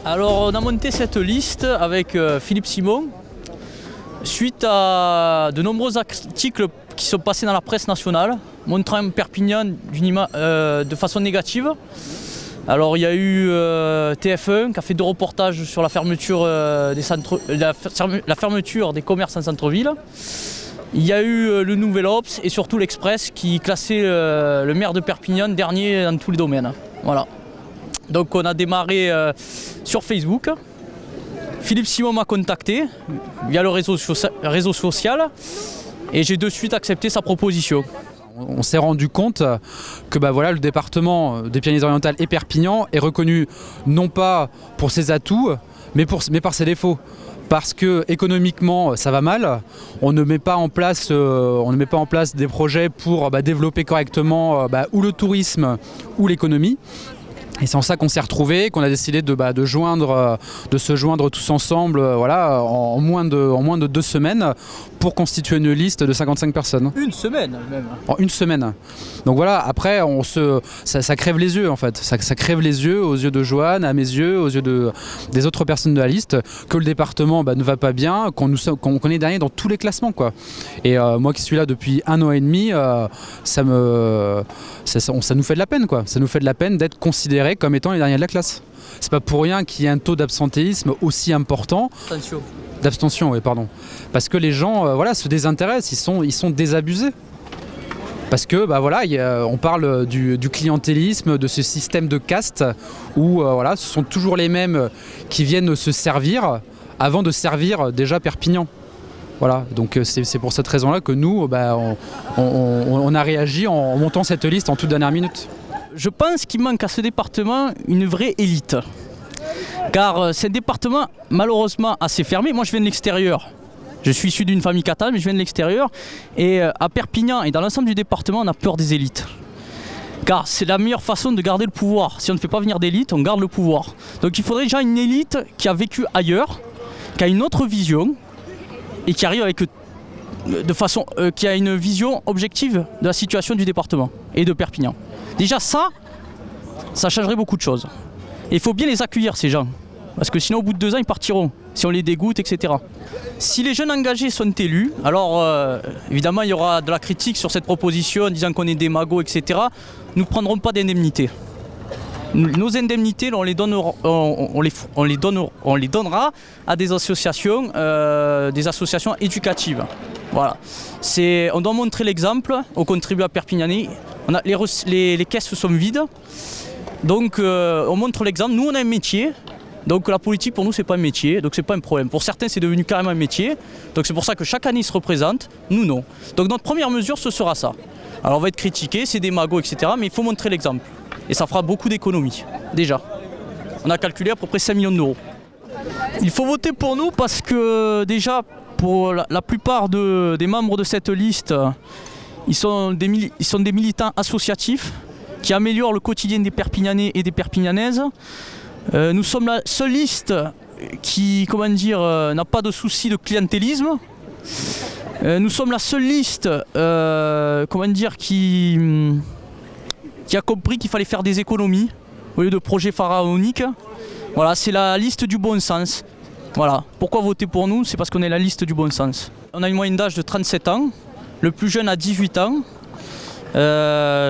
Alors on a monté cette liste avec Philippe Simon suite à de nombreux articles qui sont passés dans la presse nationale montrant Perpignan de façon négative. Alors il y a eu TF1 qui a fait 2 reportages sur la fermeture, la fermeture des commerces en centre-ville. Il y a eu le Nouvel Obs et surtout l'Express qui classait le maire de Perpignan dernier dans tous les domaines. Voilà. Donc on a démarré sur Facebook. Philippe Simon m'a contacté via le réseau social et j'ai de suite accepté sa proposition. On s'est rendu compte que le département des Pyrénées-Orientales et Perpignan est reconnu non pas pour ses atouts, mais par ses défauts. Parce que économiquement ça va mal, on ne met pas en place des projets pour développer correctement ou le tourisme ou l'économie. Et c'est en ça qu'on s'est retrouvés, qu'on a décidé de se joindre tous ensemble en moins de 2 semaines pour constituer une liste de 55 personnes. Une semaine même. En une semaine. Donc voilà, après ça crève les yeux en fait. Ça crève les yeux aux yeux de Joanne, à mes yeux, aux yeux des autres personnes de la liste, que le département ne va pas bien, qu'on est dernier dans tous les classements, quoi. Et moi qui suis là depuis 1 an et demi, ça nous fait de la peine, quoi. Ça nous fait de la peine d'être considérés comme étant les derniers de la classe. C'est pas pour rien qu'il y ait un taux d'absentéisme aussi important. D'abstention, oui, pardon. Parce que les gens se désintéressent, ils sont désabusés. Parce que on parle du clientélisme, de ce système de caste où ce sont toujours les mêmes qui viennent se servir avant de servir déjà Perpignan. Voilà, donc c'est pour cette raison-là que nous, on a réagi en montant cette liste en toute dernière minute. Je pense qu'il manque à ce département une vraie élite. Car c'est un département malheureusement assez fermé. Moi je viens de l'extérieur. Je suis issu d'une famille catalane mais je viens de l'extérieur. Et à Perpignan et dans l'ensemble du département on a peur des élites. Car c'est la meilleure façon de garder le pouvoir. Si on ne fait pas venir d'élite, on garde le pouvoir. Donc il faudrait déjà une élite qui a vécu ailleurs, qui a une autre vision et qui arrive avec qui a une vision objective de la situation du département et de Perpignan. Déjà ça changerait beaucoup de choses. Et il faut bien les accueillir ces gens, parce que sinon au bout de 2 ans ils partiront, si on les dégoûte, etc. Si les jeunes engagés sont élus, alors évidemment il y aura de la critique sur cette proposition, disant qu'on est des magots, etc. Nous ne prendrons pas d'indemnité. Nos indemnités, on les donnera à des associations éducatives. Voilà. On doit montrer l'exemple aux contribuables perpignanais. Les caisses sont vides, donc on montre l'exemple. Nous on a un métier, donc la politique pour nous c'est pas un métier, donc c'est pas un problème. Pour certains c'est devenu carrément un métier, donc c'est pour ça que chaque année ils se représentent, nous non. Donc notre première mesure ce sera ça. Alors on va être critiqué, c'est des magots, etc. Mais il faut montrer l'exemple. Et ça fera beaucoup d'économies, déjà. On a calculé à peu près 5 millions d'euros. Il faut voter pour nous parce que déjà, pour la plupart des membres de cette liste, ils sont des militants associatifs qui améliorent le quotidien des Perpignanais et des Perpignanaises. Nous sommes la seule liste qui, n'a pas de souci de clientélisme. Nous sommes la seule liste, qui a compris qu'il fallait faire des économies au lieu de projets pharaoniques. Voilà, c'est la liste du bon sens. Voilà. Pourquoi voter pour nous? C'est parce qu'on est la liste du bon sens. On a une moyenne d'âge de 37 ans, le plus jeune a 18 ans.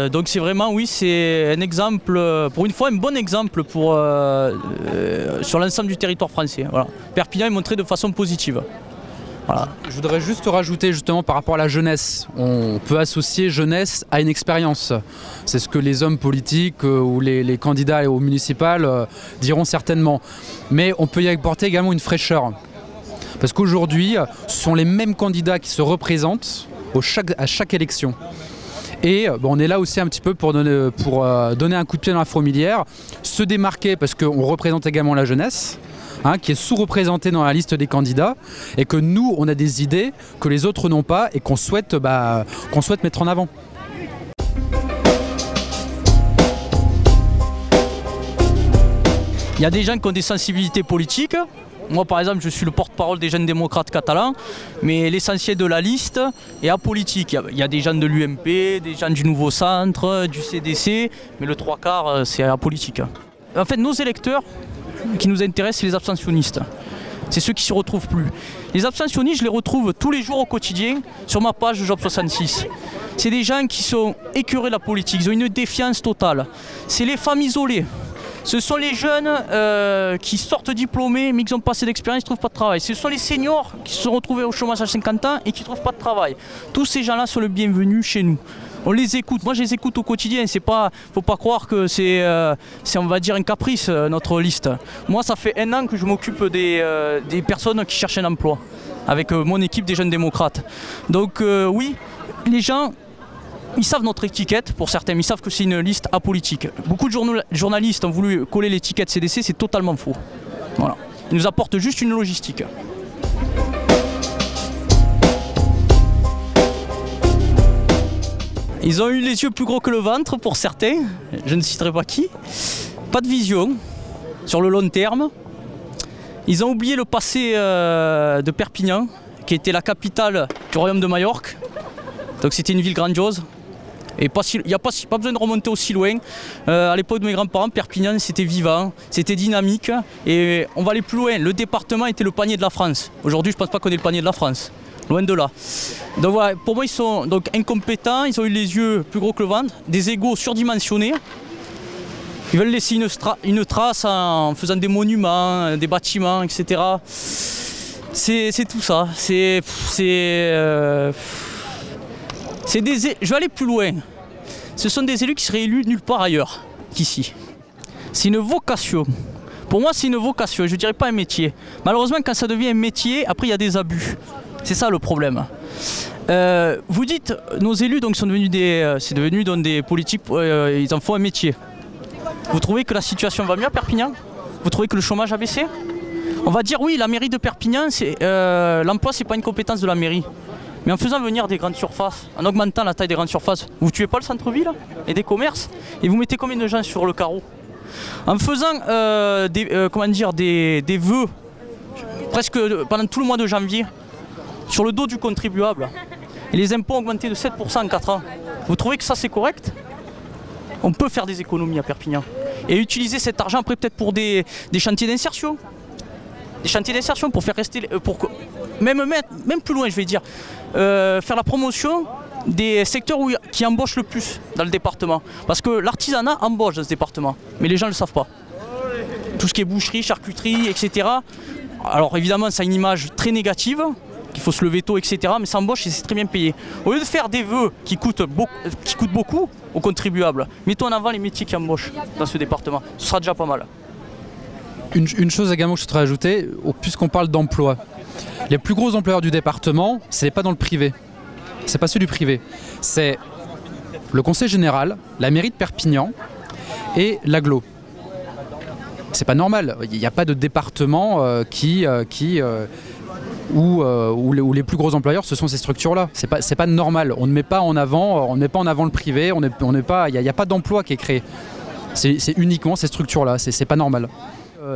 Donc c'est vraiment, oui, c'est un exemple, pour une fois un bon exemple sur l'ensemble du territoire français. Voilà. Perpignan est montré de façon positive. Voilà. Je voudrais juste rajouter justement par rapport à la jeunesse. On peut associer jeunesse à une expérience. C'est ce que les hommes politiques ou les candidats au municipal diront certainement. Mais on peut y apporter également une fraîcheur. Parce qu'aujourd'hui, ce sont les mêmes candidats qui se représentent à chaque élection. Et on est là aussi un petit peu pour donner un coup de pied dans la fourmilière, se démarquer parce qu'on représente également la jeunesse. Qui est sous-représenté dans la liste des candidats et que nous, on a des idées que les autres n'ont pas et qu'on souhaite mettre en avant. Il y a des gens qui ont des sensibilités politiques. Moi, par exemple, je suis le porte-parole des jeunes démocrates catalans, mais l'essentiel de la liste est apolitique. Il y a des gens de l'UMP, des gens du Nouveau Centre, du CDC, mais le 3/4, c'est apolitique. En fait, nos électeurs, qui nous intéresse, c'est les abstentionnistes. C'est ceux qui ne se retrouvent plus. Les abstentionnistes, je les retrouve tous les jours au quotidien sur ma page Job 66. C'est des gens qui sont écœurés de la politique, ils ont une défiance totale. C'est les femmes isolées. Ce sont les jeunes qui sortent diplômés mais qui n'ont pas assez d'expérience, ils ne trouvent pas de travail. Ce sont les seniors qui se sont retrouvés au chômage à 50 ans et qui ne trouvent pas de travail. Tous ces gens-là sont le bienvenu chez nous. On les écoute, moi je les écoute au quotidien, il ne faut pas croire que c'est on va dire un caprice notre liste. Moi ça fait 1 an que je m'occupe des personnes qui cherchent un emploi avec mon équipe des jeunes démocrates. Donc oui, les gens, ils savent notre étiquette pour certains, mais ils savent que c'est une liste apolitique. Beaucoup de journalistes ont voulu coller l'étiquette CDC, c'est totalement faux. Voilà. Ils nous apportent juste une logistique. Ils ont eu les yeux plus gros que le ventre pour certains, je ne citerai pas qui. Pas de vision sur le long terme. Ils ont oublié le passé de Perpignan, qui était la capitale du royaume de Majorque. Donc c'était une ville grandiose. Et il n'y a pas besoin de remonter aussi loin. À l'époque de mes grands-parents, Perpignan c'était vivant, c'était dynamique. Et on va aller plus loin. Le département était le panier de la France. Aujourd'hui je ne pense pas qu'on ait le panier de la France. Loin de là. Donc voilà, pour moi ils sont donc incompétents, ils ont eu les yeux plus gros que le ventre, des égos surdimensionnés. Ils veulent laisser une trace en faisant des monuments, des bâtiments, etc. C'est tout ça. Je vais aller plus loin. Ce sont des élus qui seraient élus nulle part ailleurs qu'ici. C'est une vocation. Pour moi c'est une vocation, je ne dirais pas un métier. Malheureusement quand ça devient un métier, après il y a des abus. C'est ça le problème. Vous dites, nos élus donc, sont devenus des politiques, ils en font un métier. Vous trouvez que la situation va mieux à Perpignan? Vous trouvez que le chômage a baissé? On va dire oui, la mairie de Perpignan, l'emploi c'est pas une compétence de la mairie. Mais en faisant venir des grandes surfaces, en augmentant la taille des grandes surfaces, vous ne tuez pas le centre-ville et des commerces? Et vous mettez combien de gens sur le carreau? En faisant des vœux, presque pendant tout le mois de janvier, sur le dos du contribuable, et les impôts ont augmenté de 7% en 4 ans. Vous trouvez que ça c'est correct? On peut faire des économies à Perpignan et utiliser cet argent après peut-être pour des chantiers d'insertion. Des chantiers d'insertion pour faire rester, même plus loin je vais dire, faire la promotion des secteurs qui embauchent le plus dans le département. Parce que l'artisanat embauche dans ce département, mais les gens ne le savent pas. Tout ce qui est boucherie, charcuterie, etc. Alors évidemment ça a une image très négative, qu'il faut se lever tôt, etc. Mais ça embauche et c'est très bien payé. Au lieu de faire des vœux qui coûtent beaucoup aux contribuables, mettons en avant les métiers qui embauchent dans ce département. Ce sera déjà pas mal. Une chose également que je voudrais ajouter, puisqu'on parle d'emploi. Les plus gros employeurs du département, ce n'est pas dans le privé. C'est pas ceux du privé. C'est le conseil général, la mairie de Perpignan et l'agglo. C'est pas normal. Il n'y a pas de département où les plus gros employeurs, ce sont ces structures-là. C'est pas normal. On ne met pas en avant le privé. Il n'y a pas d'emploi qui est créé. C'est uniquement ces structures-là. C'est pas normal.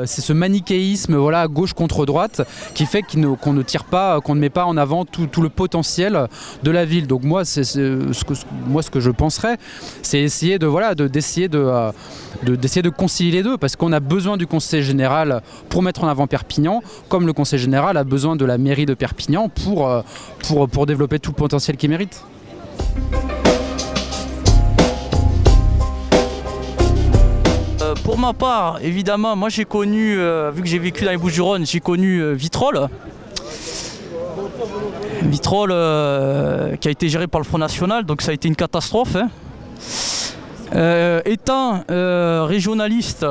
C'est ce manichéisme, voilà, gauche contre droite, qui fait qu'on ne met pas en avant tout le potentiel de la ville. Donc moi, ce que je penserais, c'est essayer de concilier les deux, parce qu'on a besoin du conseil général pour mettre en avant Perpignan, comme le conseil général a besoin de la mairie de Perpignan pour développer tout le potentiel qu'il mérite. Pour ma part, évidemment, moi j'ai connu, vu que j'ai vécu dans les Bouches-du-Rhône, j'ai connu Vitrolles. Vitrolles qui a été géré par le Front National, donc ça a été une catastrophe. Étant régionaliste,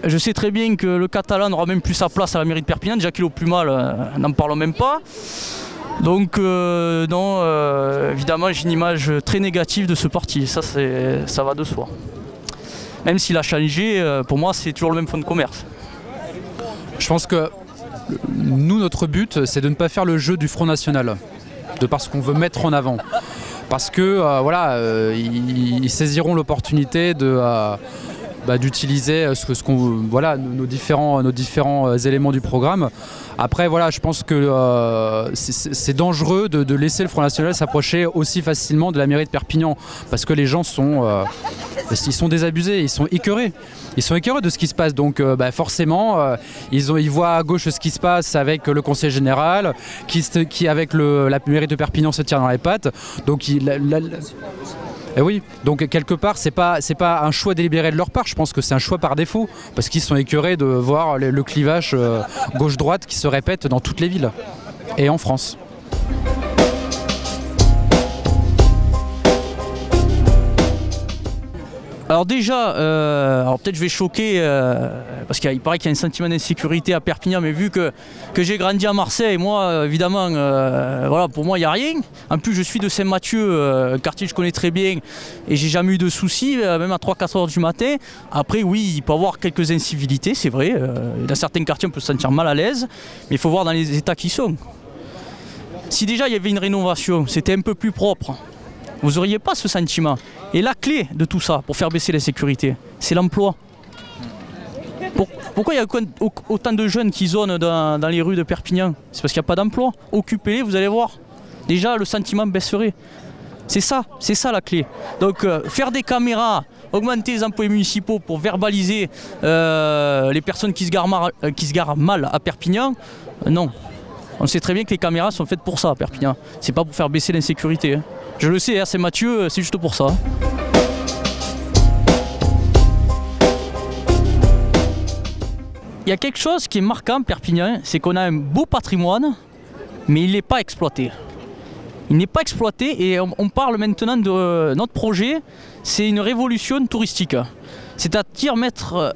je sais très bien que le catalan n'aura même plus sa place à la mairie de Perpignan, déjà qu'il est au plus mal, n'en parlons même pas. Donc non, évidemment j'ai une image très négative de ce parti, ça va de soi. Même s'il a changé, pour moi c'est toujours le même fonds de commerce. Je pense que nous, notre but, c'est de ne pas faire le jeu du Front National, de par ce qu'on veut mettre en avant. Parce que ils saisiront l'opportunité de d'utiliser voilà, nos différents éléments du programme. Après voilà, je pense que c'est dangereux de laisser le Front National s'approcher aussi facilement de la mairie de Perpignan, parce que les gens ils sont désabusés, ils sont écœurés. Ils sont écœurés de ce qui se passe, donc forcément ils voient à gauche ce qui se passe avec le conseil général, qui avec la mairie de Perpignan se tire dans les pattes. Donc et oui, donc quelque part c'est pas un choix délibéré de leur part, je pense que c'est un choix par défaut, parce qu'ils sont écœurés de voir le clivage gauche-droite qui se répète dans toutes les villes et en France. Alors déjà, alors peut-être je vais choquer, parce qu'il paraît qu'il y a un sentiment d'insécurité à Perpignan, mais vu que j'ai grandi à Marseille, moi évidemment, voilà, pour moi il n'y a rien. En plus je suis de Saint-Mathieu, un quartier que je connais très bien, et j'ai jamais eu de soucis, même à 3-4 heures du matin. Après oui, il peut y avoir quelques incivilités, c'est vrai, dans certains quartiers on peut se sentir mal à l'aise, mais il faut voir dans les états qui sont. Si déjà il y avait une rénovation, c'était un peu plus propre, vous n'auriez pas ce sentiment. Et la clé de tout ça, pour faire baisser l'insécurité, c'est l'emploi. Pourquoi il y a autant de jeunes qui zonent dans les rues de Perpignan? C'est parce qu'il n'y a pas d'emploi. Occupez-les, vous allez voir. Déjà, le sentiment baisserait. C'est ça la clé. Donc, faire des caméras, augmenter les employés municipaux pour verbaliser les personnes qui se garent mal à Perpignan, non. On sait très bien que les caméras sont faites pour ça à Perpignan. C'est pas pour faire baisser l'insécurité. Je le sais, c'est Mathieu, c'est juste pour ça. Il y a quelque chose qui est marquant, Perpignan, c'est qu'on a un beau patrimoine, mais il n'est pas exploité. Il n'est pas exploité et on parle maintenant de notre projet, c'est une révolution touristique. C'est-à-dire mettre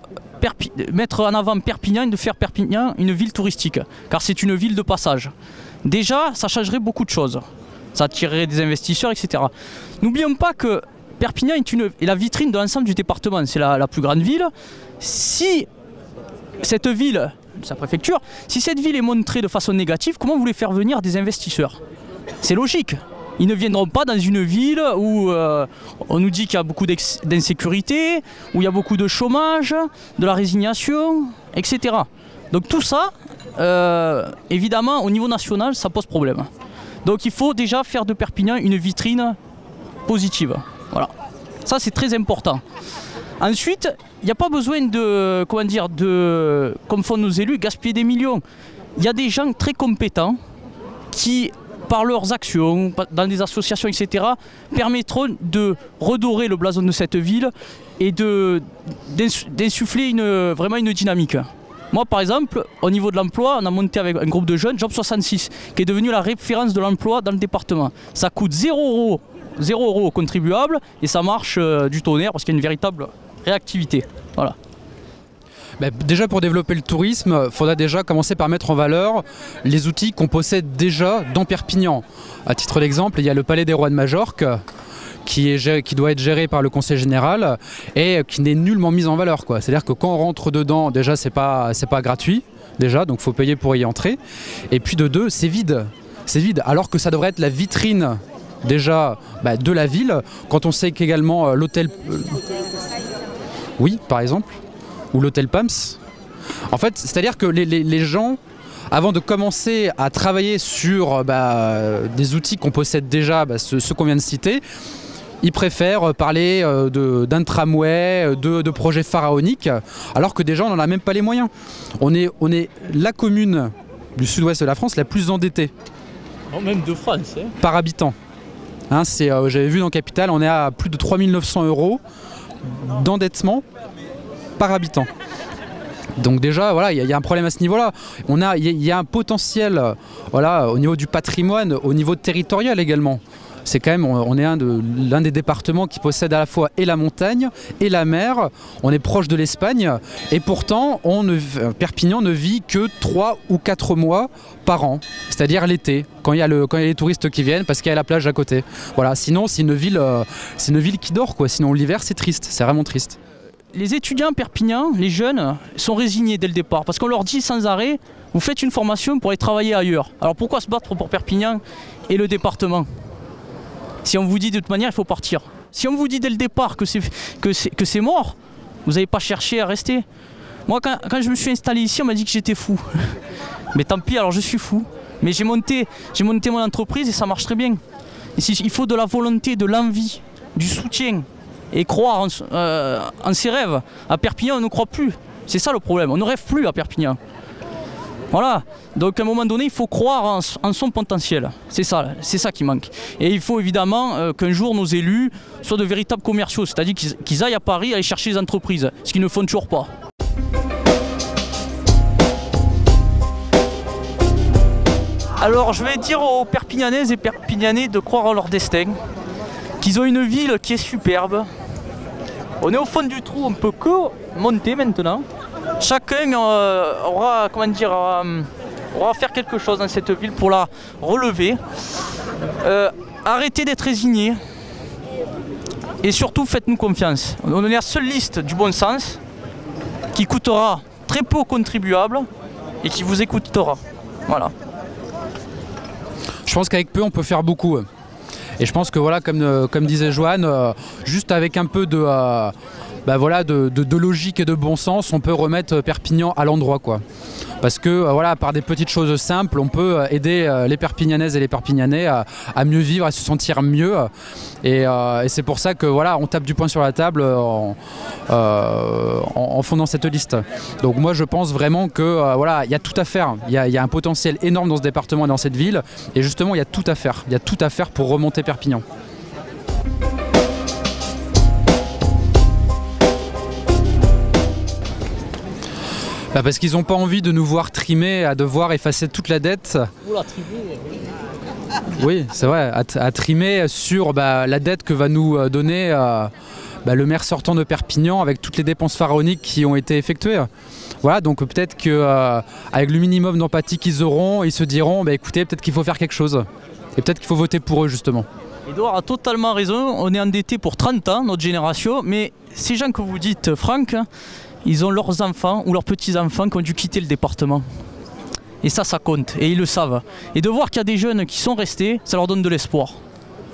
en avant Perpignan et de faire Perpignan une ville touristique, car c'est une ville de passage. Déjà, ça changerait beaucoup de choses. Ça attirerait des investisseurs, etc. N'oublions pas que Perpignan est la vitrine de l'ensemble du département. C'est la plus grande ville. Si cette ville, sa préfecture, si cette ville est montrée de façon négative, comment vous voulez faire venir des investisseurs? C'est logique. Ils ne viendront pas dans une ville où on nous dit qu'il y a beaucoup d'insécurité, où il y a beaucoup de chômage, de la résignation, etc. Donc tout ça, évidemment, au niveau national, ça pose problème. Donc il faut déjà faire de Perpignan une vitrine positive. Voilà. Ça c'est très important. Ensuite, il n'y a pas besoin de, comme font nos élus, gaspiller des millions. Il y a des gens très compétents qui, par leurs actions, dans des associations, etc., permettront de redorer le blason de cette ville et d'insuffler vraiment une dynamique. Moi par exemple, au niveau de l'emploi, on a monté avec un groupe de jeunes, Job 66, qui est devenu la référence de l'emploi dans le département. Ça coûte 0 € aux contribuables et ça marche du tonnerre parce qu'il y a une véritable réactivité. Voilà. Déjà pour développer le tourisme, il faudra déjà commencer par mettre en valeur les outils qu'on possède déjà dans Perpignan. À titre d'exemple, il y a le Palais des Rois de Majorque, qui doit être géré par le conseil général et qui n'est nullement mis en valeur. C'est-à-dire que quand on rentre dedans, déjà c'est pas gratuit, déjà, donc il faut payer pour y entrer. Et puis de deux, c'est vide. C'est vide, alors que ça devrait être la vitrine déjà de la ville, quand on sait qu'également l'hôtel... Oui, par exemple, ou l'hôtel Pams. En fait, c'est-à-dire que les gens, avant de commencer à travailler sur des outils qu'on possède déjà, ceux qu'on vient de citer, ils préfèrent parler d'un tramway, de projets pharaoniques, alors que déjà on n'en a même pas les moyens. On est la commune du sud-ouest de la France la plus endettée. Non, même de France. Par habitant. Hein, j'avais vu dans Capital, on est à plus de 3 900 € d'endettement par habitant. Donc déjà, voilà, il y a un problème à ce niveau-là. Il y a un potentiel, voilà, au niveau du patrimoine, au niveau territorial également. C'est quand même, on est l'un des départements qui possède à la fois et la montagne et la mer. On est proche de l'Espagne et pourtant, Perpignan ne vit que 3 ou 4 mois par an, c'est-à-dire l'été, quand il y a les touristes qui viennent parce qu'il y a la plage à côté. Voilà, sinon c'est une ville qui dort, quoi. Sinon l'hiver c'est triste, c'est vraiment triste. Les étudiants Perpignan, les jeunes, sont résignés dès le départ parce qu'on leur dit sans arrêt, vous faites une formation pour aller travailler ailleurs. Alors pourquoi se battre pour Perpignan et le département ? Si on vous dit de toute manière il faut partir. Si on vous dit dès le départ que c'est mort, Vous n'avez pas cherché à rester. Moi, quand je me suis installé ici, on m'a dit que j'étais fou. Mais tant pis, alors je suis fou. Mais j'ai monté mon entreprise et ça marche très bien. Il faut de la volonté, de l'envie, du soutien et croire en ses rêves. À Perpignan, on ne croit plus. C'est ça le problème, on ne rêve plus à Perpignan. Voilà, donc à un moment donné, il faut croire en son potentiel. C'est ça qui manque. Et il faut évidemment qu'un jour nos élus soient de véritables commerciaux, c'est-à-dire qu'ils aillent à Paris aller chercher les entreprises, ce qu'ils ne font toujours pas. Alors je vais dire aux Perpignanaises et Perpignanais de croire en leur destin, qu'ils ont une ville qui est superbe. On est au fond du trou, on ne peut que monter maintenant. Chacun aura à faire quelque chose dans cette ville pour la relever. Arrêtez d'être résignés et surtout faites-nous confiance. On est la seule liste du bon sens qui coûtera très peu aux contribuables et qui vous écoutera. Voilà. Je pense qu'avec peu on peut faire beaucoup. Et je pense que voilà, comme disait Joanne, juste avec un peu de logique et de bon sens, on peut remettre Perpignan à l'endroit, quoi. Parce que voilà, par des petites choses simples, on peut aider les Perpignanaises et les Perpignanais à mieux vivre, à se sentir mieux. Et c'est pour ça que voilà, on tape du poing sur la table en fondant cette liste. Donc moi je pense vraiment que voilà, il y a tout à faire. Il y a un potentiel énorme dans ce département et dans cette ville. Et justement, il y a tout à faire. Il y a tout à faire pour remonter Perpignan. Parce qu'ils n'ont pas envie de nous voir trimer, à devoir effacer toute la dette. Oui, c'est vrai, à trimer sur la dette que va nous donner le maire sortant de Perpignan avec toutes les dépenses pharaoniques qui ont été effectuées. Voilà, donc peut-être qu'avec le minimum d'empathie qu'ils auront, ils se diront écoutez, peut-être qu'il faut faire quelque chose. Et peut-être qu'il faut voter pour eux justement. Edouard a totalement raison, on est endetté pour 30 ans, notre génération, mais ces gens que vous dites, Franck, ils ont leurs enfants ou leurs petits-enfants qui ont dû quitter le département. Et ça compte, et ils le savent. Et de voir qu'il y a des jeunes qui sont restés, ça leur donne de l'espoir.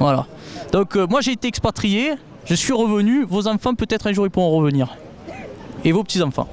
Voilà. Donc moi j'ai été expatrié, je suis revenu, vos enfants peut-être un jour ils pourront revenir. Et vos petits-enfants.